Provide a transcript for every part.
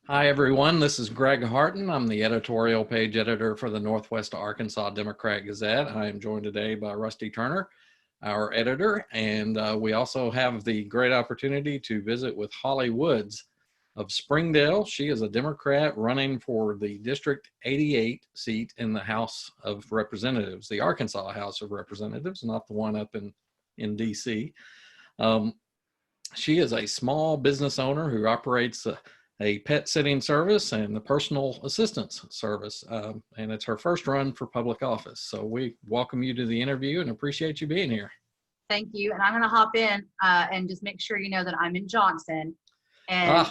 Hi, everyone. This is Greg Harton. I'm the editorial page editor for the Northwest Arkansas Democrat-Gazette. I am joined today by Rusty Turner, our editor, and we also have the great opportunity to visit with Hawley Woods of Springdale. She is a Democrat running for the District 88 seat in the House of Representatives, the Arkansas House of Representatives, not the one up in D.C. She is a small business owner who operates a pet sitting service and a personal assistance service. And it's her first run for public office. So we welcome you to the interview and appreciate you being here. Thank you. And I'm going to hop in and just make sure you know that I'm in Johnson. And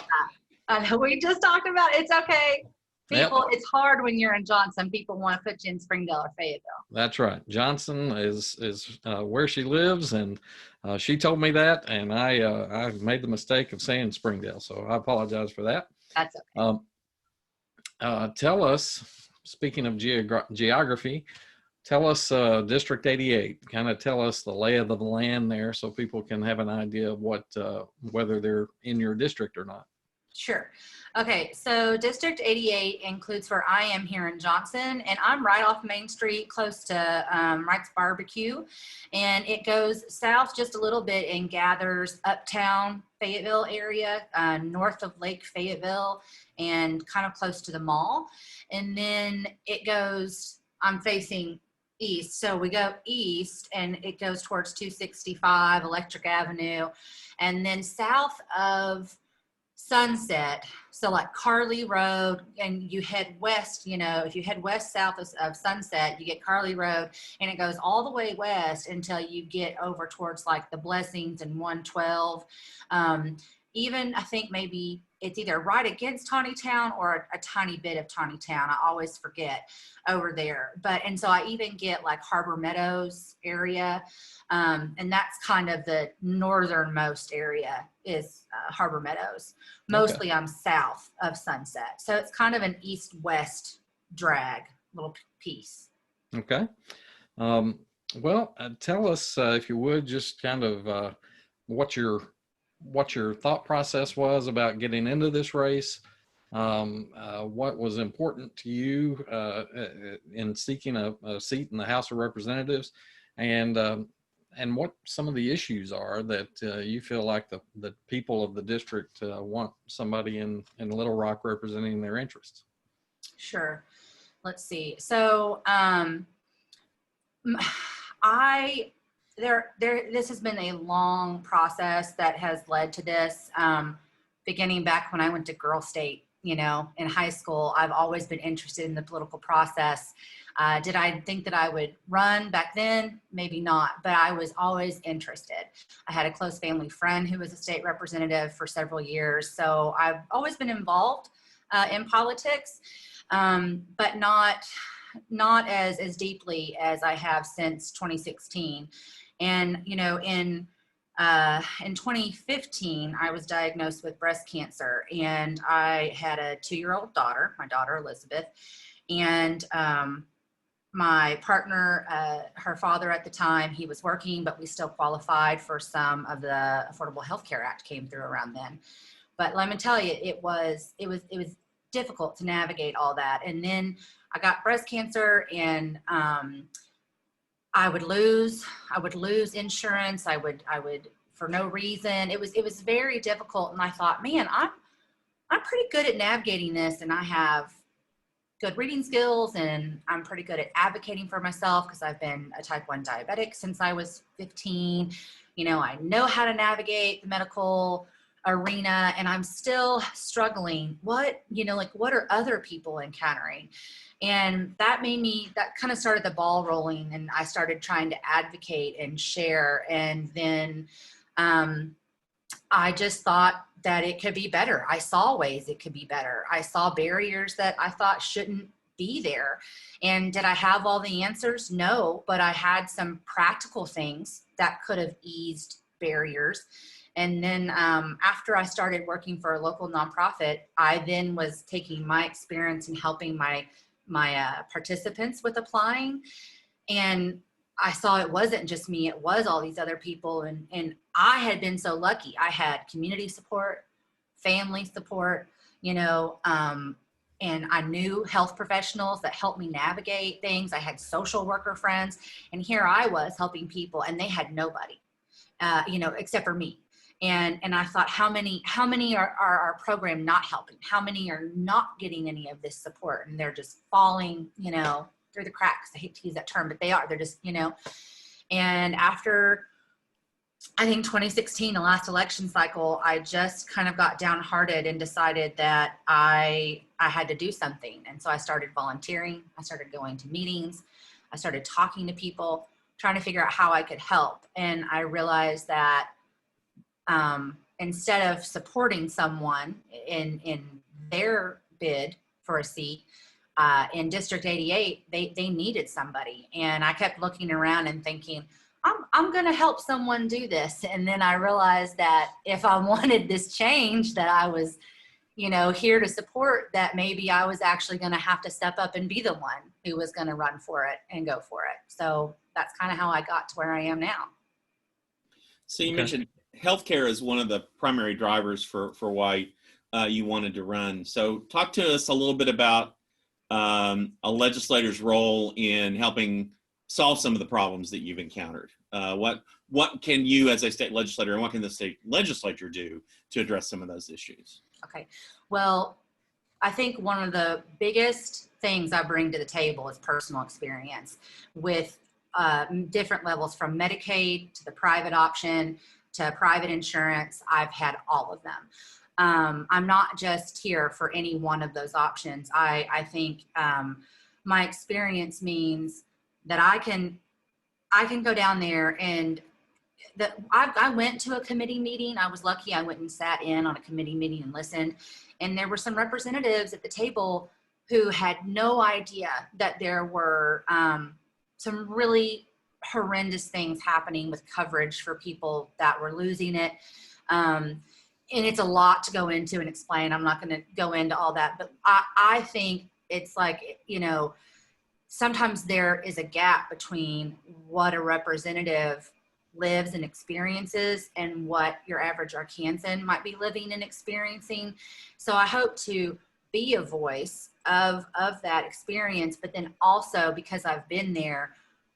we just talked about it's okay. People, It's hard when you're in Johnson. People want to put you in Springdale or Fayetteville. That's right. Johnson is where she lives, and she told me that, and I made the mistake of saying Springdale, so I apologize for that. That's okay. Tell us, speaking of geography, tell us District 88. Kind of tell us the lay of the land there, so people can have an idea of what whether they're in your district or not. Sure. Okay, so District 88 includes where I am here in Johnson, and I'm right off Main Street, close to Wright's Barbecue, and it goes south just a little bit and gathers uptown Fayetteville area, north of Lake Fayetteville, and kind of close to the mall. And then it goes, I'm facing east, so we go east, and it goes towards 265 Electric Avenue, and then south of Sunset, so like Carly Road, and you head west, if you head west south of Sunset, you get Carly Road, and it goes all the way west until you get over towards like the Blessings and 112. Even I think maybe it's either right against Tawnytown or a tiny bit of Tawnytown. I always forget over there. And so I even get like Harbor Meadows area. And that's kind of the northernmost area is Harbor Meadows. Mostly I'm south of Sunset. So it's kind of an east-west drag little piece. Okay. Well, tell us, if you would, just kind of what your thought process was about getting into this race. What was important to you in seeking a seat in the House of Representatives, and what some of the issues are that you feel like the people of the district want somebody in Little Rock representing their interests. Sure. Let's see. So this has been a long process that has led to this. Beginning back when I went to Girl State, in high school, I've always been interested in the political process. Did I think that I would run back then? Maybe not, but I was always interested. I had a close family friend who was a state representative for several years, so I've always been involved in politics, but not as deeply as I have since 2016. And in 2015, I was diagnosed with breast cancer, and I had a 2-year-old daughter, my daughter Elizabeth, and my partner, her father at the time, he was working, but we still qualified for some of the Affordable Health Care Act came through around then. But let me tell you, it was difficult to navigate all that. And then I got breast cancer, and I would lose insurance. I would for no reason. It was very difficult, and I thought, man, I'm pretty good at navigating this, and I have good reading skills, and I'm pretty good at advocating for myself because I've been a type 1 diabetic since I was 15. I know how to navigate the medical arena, and I'm still struggling. What are other people encountering? And that kind of started the ball rolling, and I started trying to advocate and share. And then I just thought that it could be better. I saw ways it could be better. I saw barriers that I thought shouldn't be there. And did I have all the answers? No, but I had some practical things that could have eased barriers. And then after I started working for a local nonprofit, I then was taking my experience and helping my participants with applying. And I saw it wasn't just me, it was all these other people. And I had been so lucky. I had community support, family support, and I knew health professionals that helped me navigate things. I had social worker friends, and here I was helping people, and they had nobody, except for me. And I thought, how many are our program not helping? How many are not getting any of this support? And they're just falling, through the cracks. I hate to use that term, but they're just, and after, I think 2016, the last election cycle, I just kind of got downhearted and decided that I had to do something. And so I started volunteering. I started going to meetings. I started talking to people, trying to figure out how I could help. And I realized that instead of supporting someone in their bid for a seat in District 88, they needed somebody. And I kept looking around and thinking, I'm going to help someone do this. And then I realized that if I wanted this change that I was, here to support, that maybe I was actually going to have to step up and be the one who was going to run for it and go for it. So that's kind of how I got to where I am now. So you mentioned healthcare is one of the primary drivers for why you wanted to run. So talk to us a little bit about a legislator's role in helping solve some of the problems that you've encountered. What can you, as a state legislator, and what can the state legislature do to address some of those issues? Okay, well, I think one of the biggest things I bring to the table is personal experience with different levels, from Medicaid to the private option to private insurance. I've had all of them. I'm not just here for any one of those options. I think my experience means that I can go down there, and I went to a committee meeting. I was lucky. I went and sat in on a committee meeting and listened. And there were some representatives at the table who had no idea that there were some really horrendous things happening with coverage for people that were losing it. And it's a lot to go into and explain. I'm not going to go into all that, but I think it's like, sometimes there is a gap between what a representative lives and experiences and what your average Arkansan might be living and experiencing. So I hope to be a voice of that experience, but then also, because I've been there,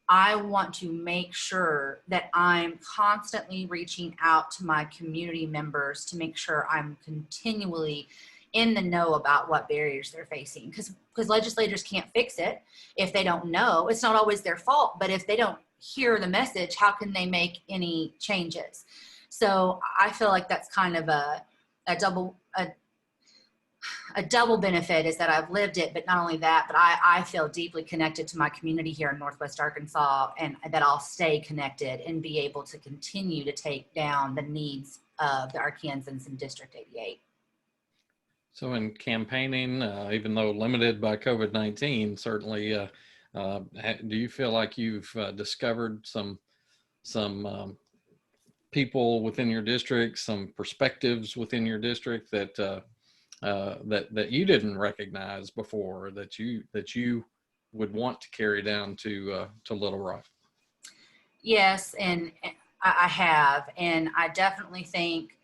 I want to make sure that I'm constantly reaching out to my community members to make sure I'm continually in the know about what barriers they're facing, because legislators can't fix it if they don't know. It's not always their fault, but if they don't hear the message, how can they make any changes? So I feel like that's kind of a double benefit, is that I've lived it, but not only that, but I feel deeply connected to my community here in Northwest Arkansas, and that I'll stay connected and be able to continue to take down the needs of the Arkansans in District 88. So in campaigning, even though limited by COVID-19, certainly, do you feel like you've discovered some people within your district, some perspectives within your district that you didn't recognize before, that you would want to carry down to Little Rock? Yes, and I have, and I definitely think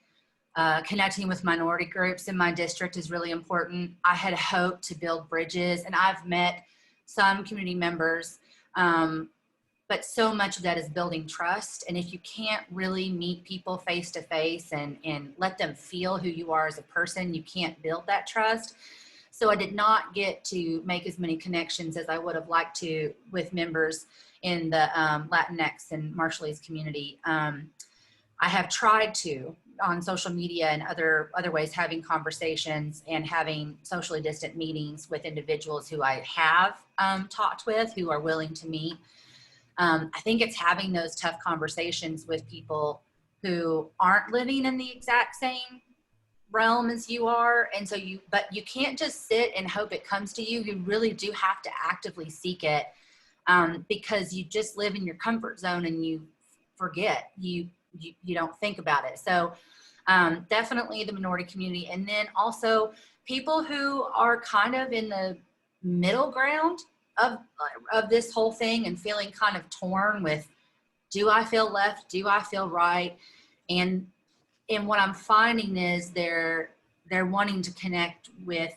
connecting with minority groups in my district is really important. I had hoped to build bridges, and I've met some community members, but so much of that is building trust. And if you can't really meet people face to face and let them feel who you are as a person, you can't build that trust. So I did not get to make as many connections as I would have liked to with members in the Latinx and Marshallese community. I have tried to, on social media and other ways, having conversations and having socially distant meetings with individuals who I have talked with, who are willing to meet. I think it's having those tough conversations with people who aren't living in the exact same realm as you are. And so but you can't just sit and hope it comes to you. You really do have to actively seek it, because you just live in your comfort zone and you forget, you don't think about it. So definitely the minority community. And then also people who are kind of in the middle ground of this whole thing and feeling kind of torn with, do I feel left? Do I feel right? And what I'm finding is there they're wanting to connect with,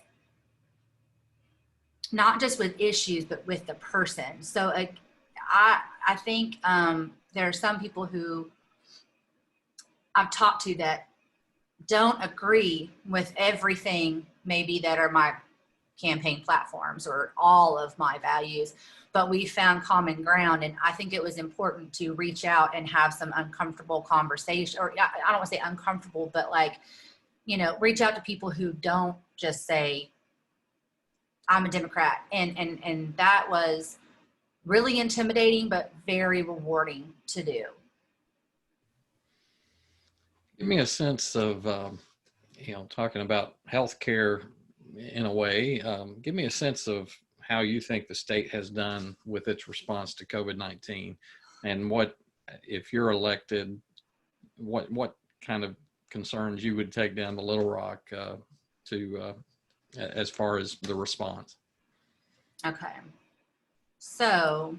not just with issues, but with the person. So I think there are some people who I've talked to that don't agree with everything maybe that are my campaign platforms or all of my values, but we found common ground. And I think it was important to reach out and have some uncomfortable conversation, or I don't want to say uncomfortable, but like, you know, reach out to people who don't just say, I'm a Democrat. And that was really intimidating, but very rewarding to do. Give me a sense of, talking about healthcare in a way, give me a sense of how you think the state has done with its response to COVID-19, and what, if you're elected, what kind of concerns you would take down to Little Rock as far as the response. Okay. So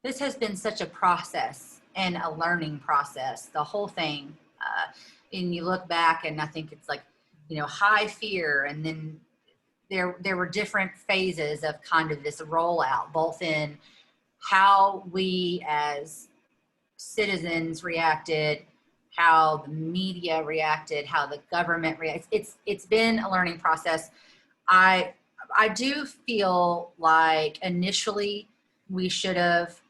this has been such a process and a learning process, the whole thing. And you look back and I think it's like, you know, high fear. And then there were different phases of kind of this rollout, both in how we as citizens reacted, how the media reacted, how the government reacted. It's been a learning process. I do feel like initially we should have,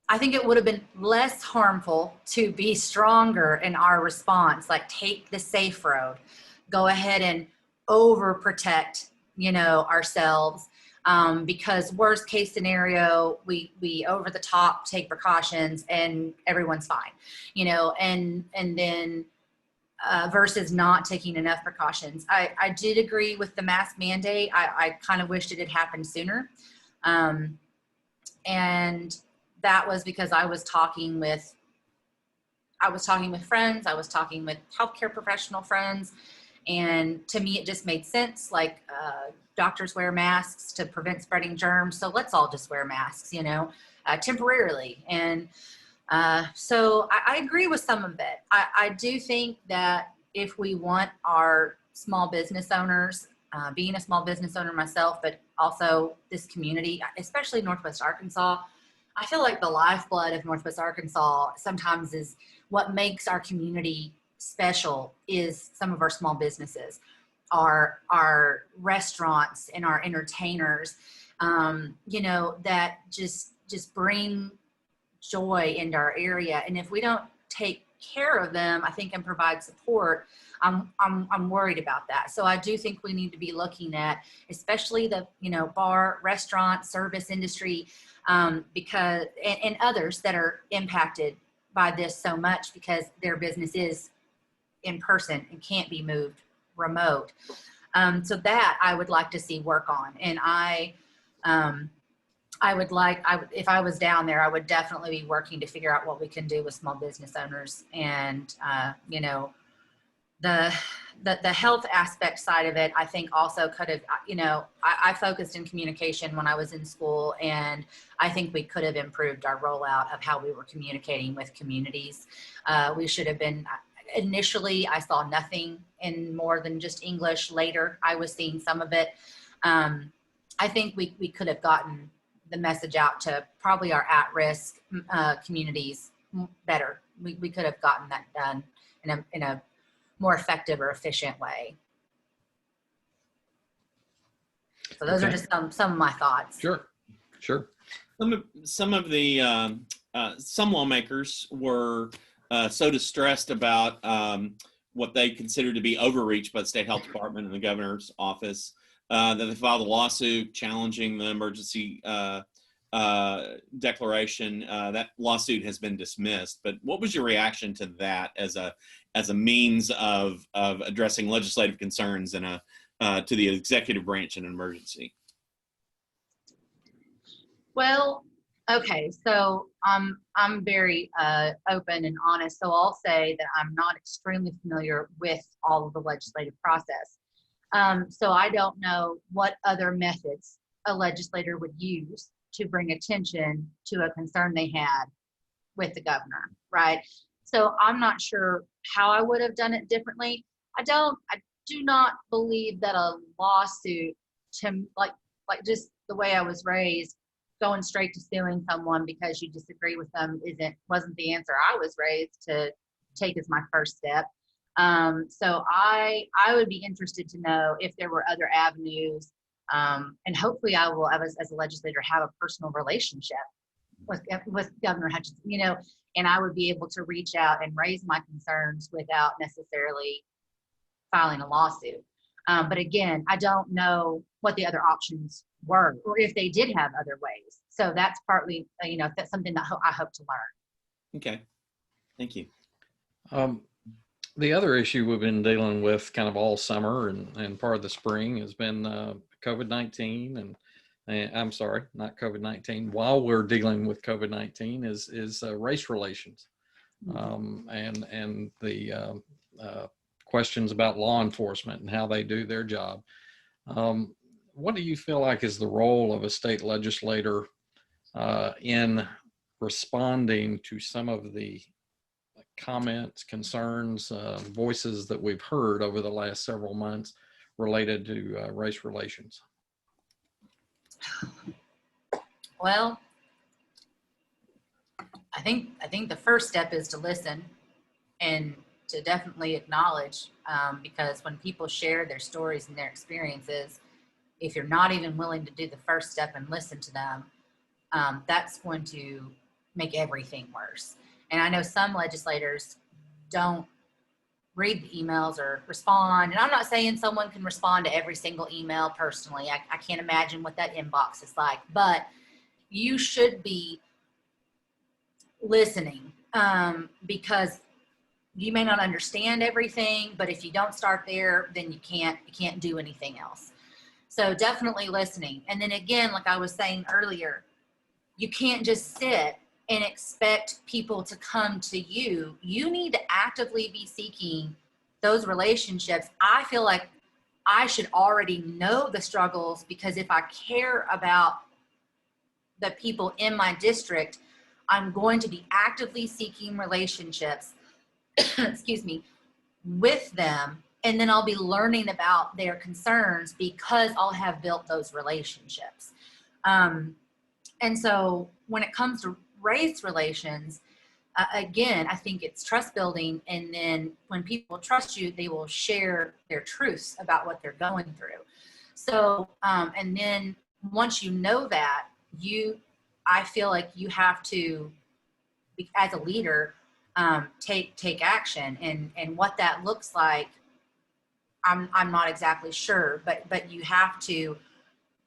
I think it would have been less harmful to be stronger in our response, like take the safe road, go ahead and overprotect, you know, ourselves. Because worst case scenario, we over the top take precautions and everyone's fine, you know, and then versus not taking enough precautions. I did agree with the mask mandate. I kind of wished it had happened sooner. And that was because I was talking with friends, I was talking with healthcare professional friends, and to me it just made sense. Like doctors wear masks to prevent spreading germs, so let's all just wear masks, you know, temporarily. And so I agree with some of it. I do think that if we want our small business owners, being a small business owner myself, but also this community, especially Northwest Arkansas, I feel like the lifeblood of Northwest Arkansas sometimes is what makes our community special is some of our small businesses, our restaurants and our entertainers, you know, that just bring joy into our area. And if we don't take care of them, I think, and provide support, I'm worried about that. So I do think we need to be looking at, especially the, you know, bar, restaurant, service industry, because, and others that are impacted by this so much because their business is in person and can't be moved remote. So that I would like to see work on. And if I was down there, I would definitely be working to figure out what we can do with small business owners. And, you know, the health aspect side of it, I think also could have, you know, I focused in communication when I was in school, and I think we could have improved our rollout of how we were communicating with communities. We should have been, initially I saw nothing in more than just English. Later I was seeing some of it. I think we could have gotten the message out to probably our at-risk communities better. We could have gotten that done in a more effective or efficient way. So those are just some of my thoughts. Sure. Some of the some lawmakers were so distressed about what they considered to be overreach by the state health department and the governor's office that they filed a lawsuit challenging the emergency declaration. That lawsuit has been dismissed. But what was your reaction to that as a means of addressing legislative concerns in to the executive branch in an emergency? Well, okay, so I'm very open and honest. So I'll say that I'm not extremely familiar with all of the legislative process. So I don't know what other methods a legislator would use to bring attention to a concern they had with the governor, right? So I'm not sure how I would have done it differently. I do not believe that a lawsuit, to like just the way I was raised, going straight to suing someone because you disagree with them wasn't the answer I was raised to take as my first step. So I would be interested to know if there were other avenues, and hopefully I will, as a legislator, have a personal relationship with Governor Hutchinson, and I would be able to reach out and raise my concerns without necessarily filing a lawsuit. But again, I don't know what the other options were, or if they did have other ways. So that's partly, that's something that I hope to learn. Okay, thank you. The other issue we've been dealing with kind of all summer and part of the spring has been COVID-19 and I'm sorry, not COVID-19. While we're dealing with COVID-19 is race relations, and the questions about law enforcement and how they do their job. What do you feel like is the role of a state legislator in responding to some of the comments, concerns, voices that we've heard over the last several months related to race relations? Well, I think the first step is to listen and to definitely acknowledge, because when people share their stories and their experiences, if you're not even willing to do the first step and listen to them, that's going to make everything worse. And I know some legislators don't read the emails or respond. And I'm not saying someone can respond to every single email personally. I can't imagine what that inbox is like, but you should be listening, because you may not understand everything, but if you don't start there, then you can't do anything else. So definitely listening. And then again, like I was saying earlier, you can't just sit and expect people to come to you. You need to actively be seeking those relationships. I feel like I should already know the struggles, because if I care about the people in my district, I'm going to be actively seeking relationships, excuse me, with them. And then I'll be learning about their concerns because I'll have built those relationships. And so when it comes to race relations, again, I think it's trust building. And then when people trust you, they will share their truths about what they're going through. So, and then once you know that, I feel like you have to, as a leader, take action, and what that looks like, I'm not exactly sure, but you have to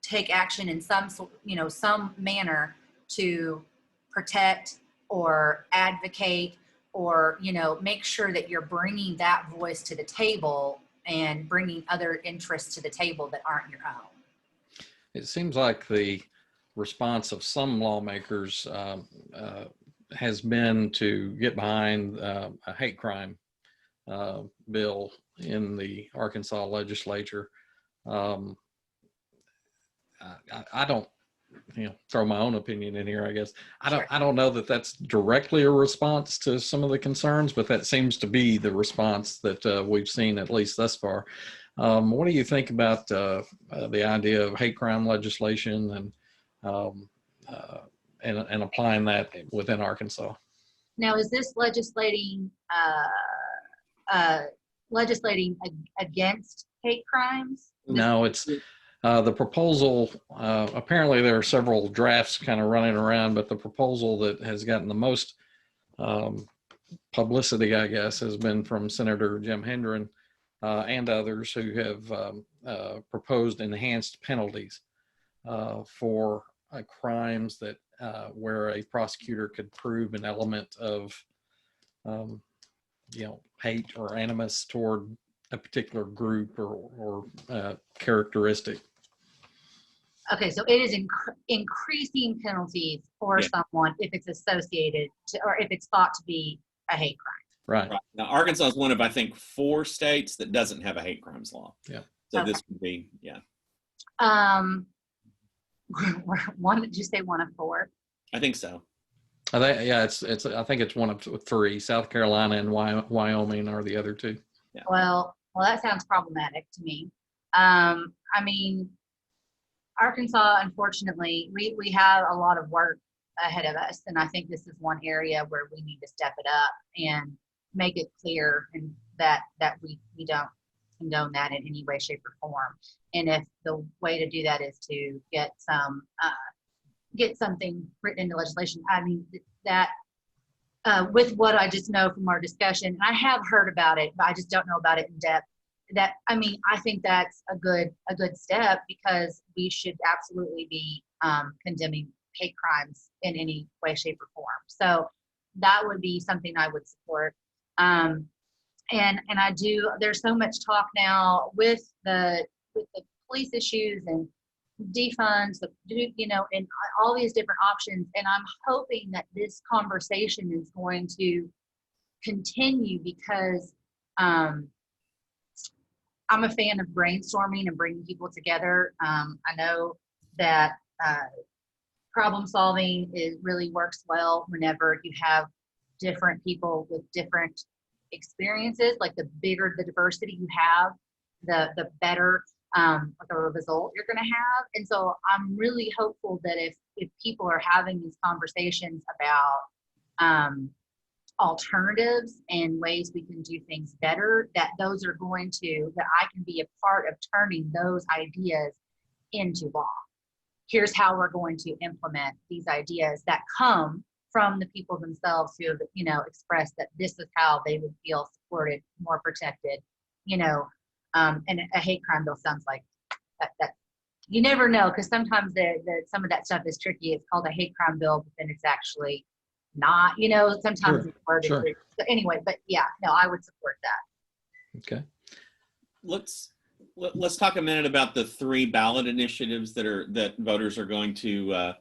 take action in some manner to protect or advocate, or make sure that you're bringing that voice to the table and bringing other interests to the table that aren't your own. It seems like the response of some lawmakers has been to get behind a hate crime bill in the Arkansas legislature. I don't, throw my own opinion in here, I guess. I don't know that that's directly a response to some of the concerns, but that seems to be the response that we've seen, at least thus far. What do you think about the idea of hate crime legislation and applying that within Arkansas? Now, is this legislating against hate crimes? No, it's the proposal. Apparently, there are several drafts kind of running around, but the proposal that has gotten the most publicity, I guess, has been from Senator Jim Hendren and others who have proposed enhanced penalties for crimes that where a prosecutor could prove an element of hate or animus toward a particular group or characteristic. Okay, so it is increasing penalties for someone if it's associated to, or if it's thought to be a hate crime. Right. Now, Arkansas is one of, I think, 4 states that doesn't have a hate crimes law. Yeah. So this would be, One, did you say one of 4? I think so. Yeah, I think it's one of three. South Carolina and Wyoming are the other two. Yeah. Well, that sounds problematic to me. I mean, Arkansas, unfortunately, we have a lot of work ahead of us, and I think this is one area where we need to step it up and make it clear and that we don't condone that in any way, shape, or form. And if the way to do that is to get something written into legislation, I mean that with what I just know from our discussion, I have heard about it, but I just don't know about it in depth. I think that's a good step, because we should absolutely be condemning hate crimes in any way, shape, or form. So that would be something I would support. And I do. There's so much talk now with the police issues and defunds, and all these different options. And I'm hoping that this conversation is going to continue, because I'm a fan of brainstorming and bringing people together. I know that problem solving really works well whenever you have different people with different experiences. Like, the bigger the diversity you have, the better the result you're going to have. And so I'm really hopeful that if people are having these conversations about alternatives and ways we can do things better, that I can be a part of turning those ideas into law. Here's how we're going to implement these ideas that come from the people themselves who have, expressed that this is how they would feel supported, more protected, and a hate crime bill sounds like that you never know, because sometimes some of that stuff is tricky. It's called a hate crime bill, but then it's actually not, sometimes it's worded. Sure. So anyway, but yeah, no, I would support that. Okay. Let's talk a minute about the 3 ballot initiatives that voters are going to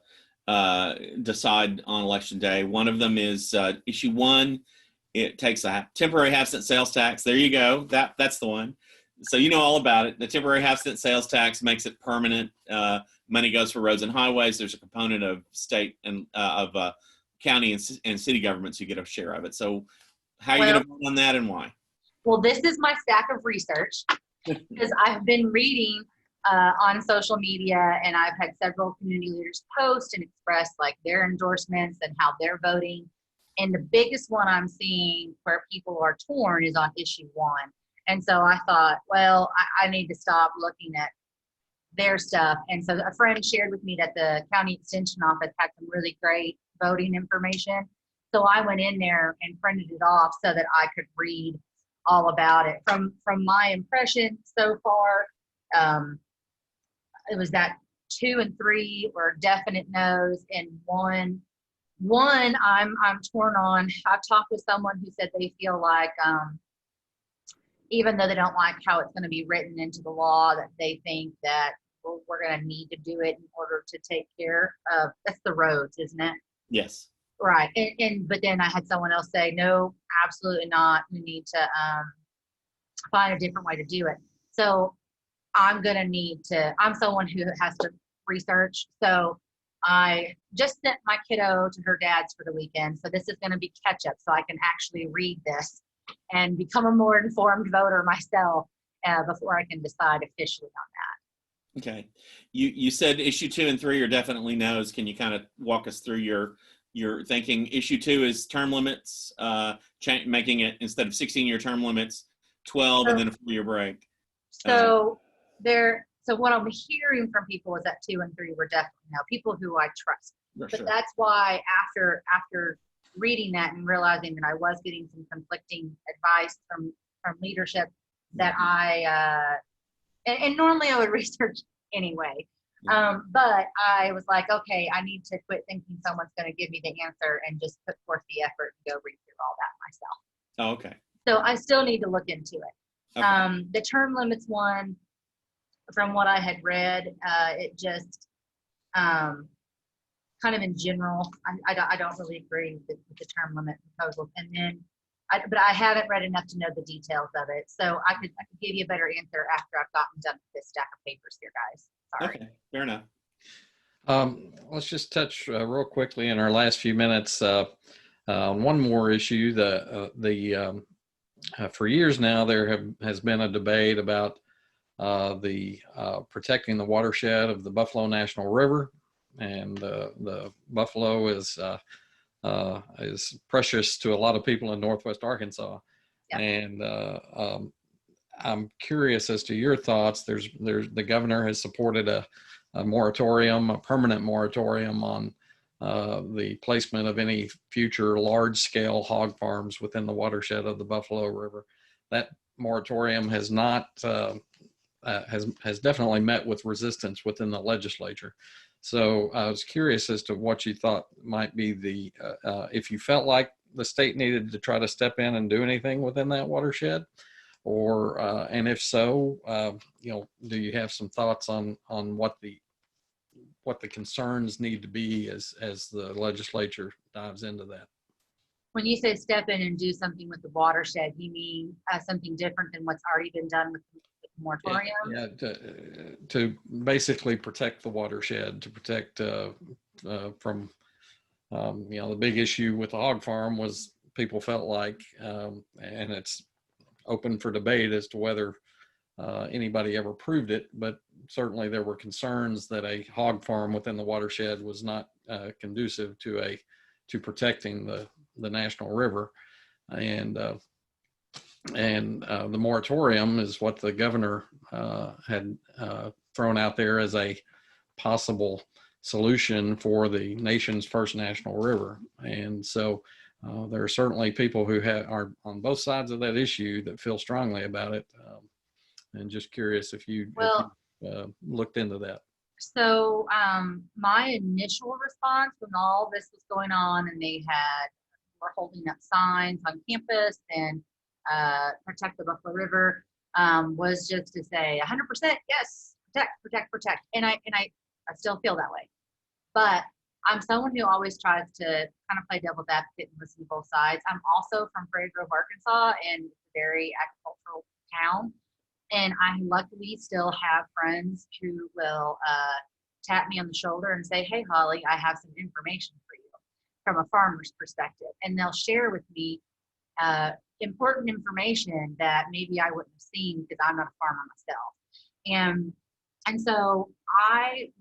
decide on election day. One of them is issue 1. It takes a temporary half-cent sales tax. There you go. That's the one. So you know all about it. The temporary half-cent sales tax makes it permanent. Money goes for roads and highways. There's a component of state and of county and city governments who get a share of it. So how are you going to vote on that, and why? Well, this is my stack of research, because I've been reading on social media, and I've had several community leaders post and express like their endorsements and how they're voting. And the biggest one I'm seeing where people are torn is on issue 1. And so I thought, well, I need to stop looking at their stuff. And so a friend shared with me that the county extension office had some really great voting information. So I went in there and printed it off so that I could read all about it. From my impression so far, it was that 2 and 3 were definite no's, and one I'm torn on. I've talked with someone who said they feel like even though they don't like how it's going to be written into the law, that they think that we're going to need to do it in order to take care of, that's the roads, isn't it? Yes. Right. But then I had someone else say, no, absolutely not. We need to find a different way to do it. So I'm someone who has to research. So I just sent my kiddo to her dad's for the weekend. So this is going to be catch up, so I can actually read this and become a more informed voter myself before I can decide officially on that. Okay. You said issue 2 and 3 are definitely no's. Can you kind of walk us through your thinking? Issue 2 is term limits, making it, instead of 16-year term limits, 12 and then a 4-year break. So what I'm hearing from people is that 2 and 3 were definitely no, people who I trust. But sure. That's why after reading that and realizing that I was getting some conflicting advice from leadership, that and normally I would research anyway. But I was like, okay, I need to quit thinking someone's going to give me the answer and just put forth the effort and go read through all that myself. Oh, okay. So I still need to look into it. Okay. The term limits one, from what I had read, it just kind of in general, I don't really agree with the term limit proposals. And then, but I haven't read enough to know the details of it. So I could give you a better answer after I've gotten done with this stack of papers here, guys. Sorry. Okay, fair enough. Let's just touch real quickly in our last few minutes on one more issue. For years now, has been a debate about the protecting the watershed of the Buffalo National River, and the buffalo is precious to a lot of people in Northwest Arkansas. Yeah. And I'm curious as to your thoughts. The governor has supported a moratorium, a permanent moratorium on the placement of any future large-scale hog farms within the watershed of the Buffalo River. That moratorium has not has definitely met with resistance within the legislature. So I was curious as to what you thought might be if you felt like the state needed to try to step in and do anything within that watershed, or and if so, do you have some thoughts on what the concerns need to be as the legislature dives into that? When you say step in and do something with the watershed, you mean something different than what's already been done with the moratorium? Yeah, to basically protect the watershed, to protect from, the big issue with the hog farm was people felt like, and it's open for debate as to whether anybody ever proved it, but certainly there were concerns that a hog farm within the watershed was not conducive to protecting the national river. And the moratorium is what the governor had thrown out there as a possible solution for the nation's first national river. And so there are certainly people who are on both sides of that issue that feel strongly about it. And just curious if you looked into that. So my initial response when all this was going on and they were holding up signs on campus and protect the Buffalo River was just to say 100% yes, protect. And I still feel that way. But I'm someone who always tries to kind of play devil's advocate and listen to both sides. I'm also from Prairie Grove, Arkansas, and it's a very agricultural town. And I luckily still have friends who will tap me on the shoulder and say, hey, Hawley, I have some information for you from a farmer's perspective. And they'll share with me important information that maybe I wouldn't have seen because I'm not a farmer myself. And so I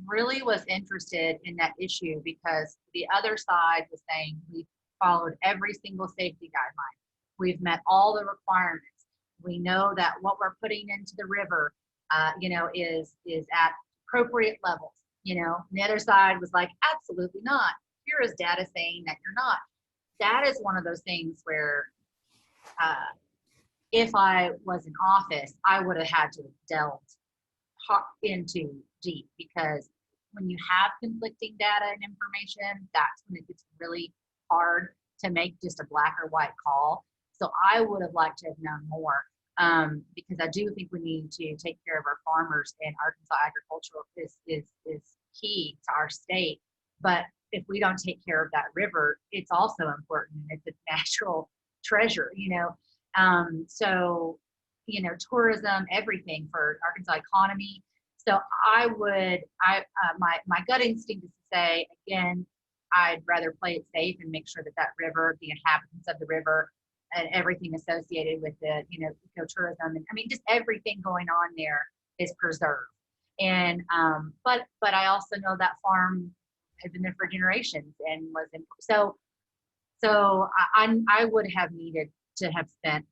really was interested in that issue because the other side was saying we followed every single safety guideline. We've met all the requirements. We know that what we're putting into the river, is at appropriate levels. And the other side was like, absolutely not. Here is data saying that you're not. That is one of those things where if I was in office, I would have had to delve into deep, because when you have conflicting data and information, that's when it gets really hard to make just a black or white call. So I would have liked to have known more, because I do think we need to take care of our farmers, and Arkansas agricultural is key to our state. But if we don't take care of that river, it's also important. It's a natural treasure, So, tourism, everything for Arkansas economy. So my gut instinct is to say, again, I'd rather play it safe and make sure that river, the inhabitants of the river, and everything associated with the, ecotourism, and just everything going on there is preserved. And but I also know that farm had been there for generations and was in, so I would have needed to have spent,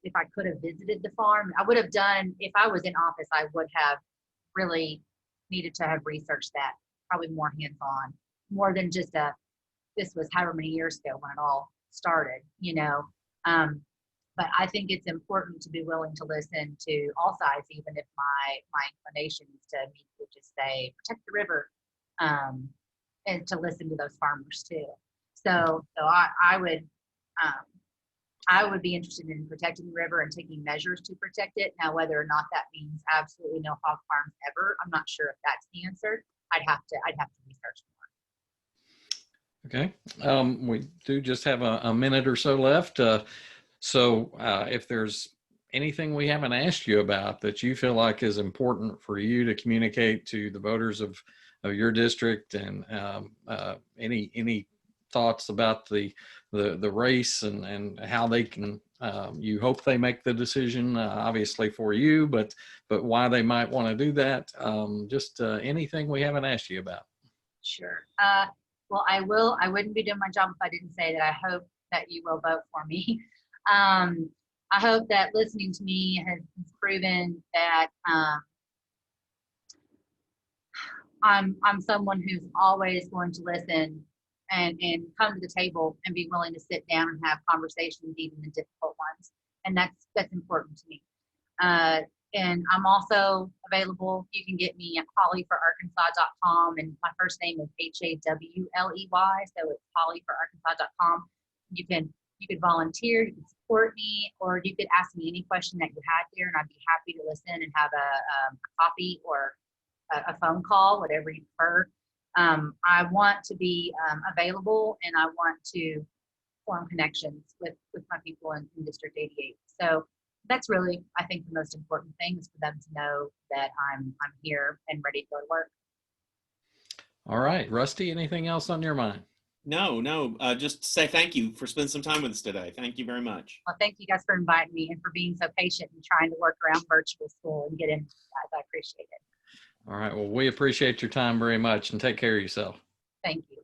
if I could have visited the farm, I would have done, if I was in office, I would have really needed to have researched that, probably more hands-on, more than just this was however many years ago when it all started, but I think it's important to be willing to listen to all sides, even if my inclination is to me to just say protect the river, and to listen to those farmers too. So I would be interested in protecting the river and taking measures to protect it. Now, whether or not that means absolutely no hog farms ever, I'm not sure if that's the answer. I'd have to research more. Okay. We do just have a minute or so left. So if there's anything we haven't asked you about that you feel like is important for you to communicate to the voters of your district, and any thoughts about the race and how they can. You hope they make the decision, obviously for you, but why they might want to do that. Just anything we haven't asked you about. Sure. Well, I wouldn't be doing my job if I didn't say that I hope that you will vote for me. I hope that listening to me has proven that I'm someone who's always going to listen and come to the table and be willing to sit down and have conversations, even the difficult ones. And that's important to me. And I'm also available. You can get me at hawleyforarkansas.com, and my first name is Hawley, so it's hawleyforarkansas.com. You could volunteer, you could support me, or you could ask me any question that you had here, and I'd be happy to listen and have a coffee or a phone call, whatever you prefer. I want to be available, and I want to form connections with my people in District 88. So that's really, I think, the most important thing is for them to know that I'm here and ready to go to work. All right, Rusty, anything else on your mind? No, just say thank you for spending some time with us today. Thank you very much. Well, thank you guys for inviting me and for being so patient and trying to work around virtual school and get in. I appreciate it. All right, well, we appreciate your time very much, and take care of yourself. Thank you.